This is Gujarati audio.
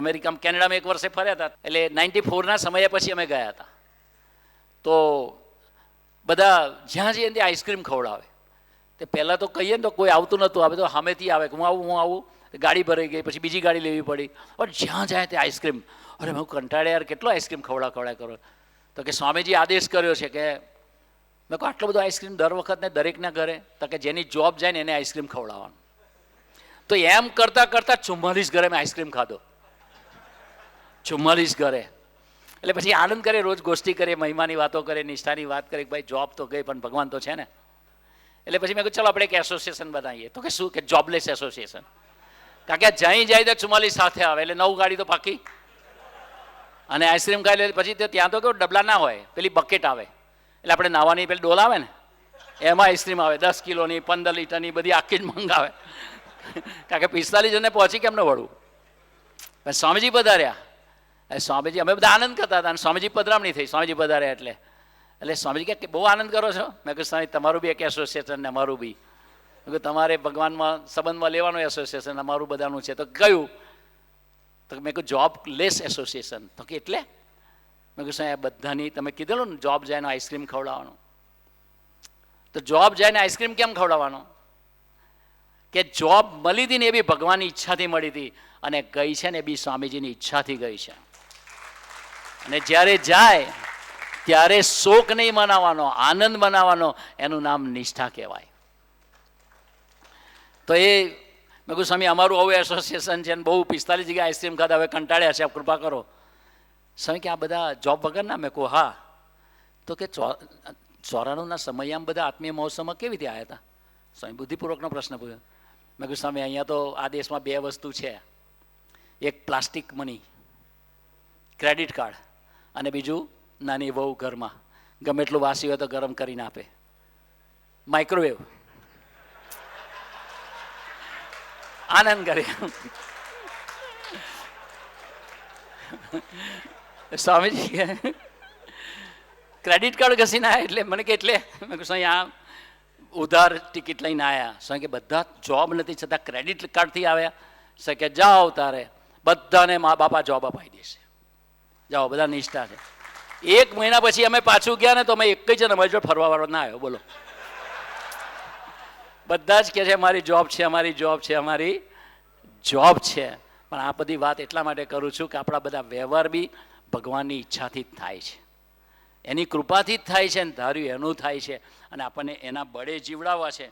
અમેરિકામાં કેનેડામાં 1 વર્ષે ફર્યા હતા, એટલે 94ના સમય પછી અમે ગયા હતા. તો બધા જ્યાં જઈએ ત્યાં આઈસ્ક્રીમ ખવડાવે. તે પહેલાં તો કહીએ ને તો કોઈ આવતું નહોતું, હવે તો સામેથી આવે કે હું આવું, ગાડી ભરાઈ ગઈ, પછી બીજી ગાડી લેવી પડી. પણ જ્યાં જાય ત્યાં આઈસ્ક્રીમ. અરે હું કંટાળે યાર, કેટલો આઈસ્ક્રીમ ખવડા કરો. તો કે સ્વામીજી આદેશ કર્યો છે કે મેં કહું આટલો બધો આઈસ્ક્રીમ દર વખતને દરેકના ઘરે? તો કે જેની જોબ જાય ને એને આઈસ્ક્રીમ ખવડાવવાનું. તો એમ કરતાં 44 ઘરે મેં આઈસ્ક્રીમ ખાધો. 44 ઘરે. એટલે પછી આનંદ કરે, રોજ ગોષ્ઠી કરે, મહિમાની વાતો કરે, નિષ્ઠાની વાત કરે કે ભાઈ જોબ તો ગઈ પણ ભગવાન તો છે ને. એટલે પછી મેં કહ્યું ચલો આપણે એક એસોસિએશન બનાવીએ. તો કે શું? કે જોબલેસ એસોસિએશન. કારણ કે જઈ જાય તો 44 સાથે આવે એટલે 9 ગાડી તો પાકી. અને આઈસ્ક્રીમ ખાઈ લે પછી તો ત્યાં તો કેવું ડબલા ના હોય, પેલી બકેટ આવે, એટલે આપણે નાવાની પેલી ડોલ આવે ને એમાં આઈસ્ક્રીમ આવે, 10 કિલોની 15 લીટરની બધી આખી જ મંગાવે. કારણ કે 45 જણને પહોંચી કેમ ન વળવું. પણ સ્વામીજી પધાર્યા. સ્વામીજી અમે બધા આનંદ કરતા હતા અને સ્વામીજી પધરામણી થઈ. સ્વામીજી પધાર્યા એટલે સ્વામીજી કે બહુ આનંદ કરો છો? મેં કહ્યું સ્વામી તમારું બી એક એસોસિએશન ને અમારું બી. મેં કહ્યું તમારે ભગવાનમાં સંબંધમાં લેવાનું એસોસિએશન, અમારું બધાનું છે. તો કયું? તો મેં કહ્યું જોબ લેસ એસોસિએશન. તો કે એટલે? મેં કહ્યું સાહેબ બધાની તમે કીધેલું ને જોબ જાય ને આઈસ્ક્રીમ ખવડાવવાનું. તો જોબ જાય ને આઈસ્ક્રીમ કેમ ખવડાવવાનો? કે જોબ મળી હતી ને એ બી ભગવાનની ઈચ્છાથી મળી હતી, અને ગઈ છે ને એ બી સ્વામીજીની ઈચ્છાથી ગઈ છે. અને જ્યારે જાય ત્યારે શોક નહીં મનાવવાનો, આનંદ મનાવવાનો. એનું નામ નિષ્ઠા કહેવાય. તો એ મેં કહ્યું સ્વામી અમારું આવું એસોસિએશન છે ને બહુ 45 જગ્યાએ આઈસ્ક્રીમ ખાધા, હવે કંટાળ્યા છે, કૃપા કરો. સ્વામી કે આ બધા જોબ વગરના? મેં કહું હા. તો કે 94ના સમયમાં બધા આત્મીય મહોત્સવમાં કેવી રીતે આવ્યા હતા? સ્વામી બુદ્ધિપૂર્વકનો પ્રશ્ન પૂછ્યો. મેં કહ્યું સ્વામી અહીંયા તો આ દેશમાં 2 વસ્તુ છે, એક પ્લાસ્ટિક મની ક્રેડિટ કાર્ડ, અને બીજું નાની વહુ ઘરમાં ગમે એટલું વાસી હોય તો ગરમ કરીને આપે, માઇક્રોવેવ. આનંદ કરે. સ્વામીજી ક્રેડિટ કાર્ડ ઘસીને આવ્યા એટલે મને કે એટલે? મેં કહ્યું સ્વામી આ ઉધાર ટિકિટ લઈને આવ્યા. સ્વામી કે બધા જોબ નથી છતાં ક્રેડિટ કાર્ડથી આવ્યા? સ્વામી કે જાઓ તારે બધાને મા બાપા જોબ અપાઈ દેશે, જાઓ બધા નિષ્ઠા છે. 1 મહિના પછી અમે પાછું ગયા ને તો અમે એક જ અમારી જોડે ફરવાવાળો ના આવ્યો. બોલો, બધા જ કહે છે અમારી જોબ છે, અમારી જોબ છે, અમારી જોબ છે. પણ આ બધી વાત એટલા માટે કરું છું કે આપણા બધા વ્યવહાર બી ભગવાનની ઈચ્છાથી જ થાય છે, એની કૃપાથી જ થાય છે, અને ધાર્યું એનું થાય છે, અને આપણને એના બળે જીવડાવવા છે.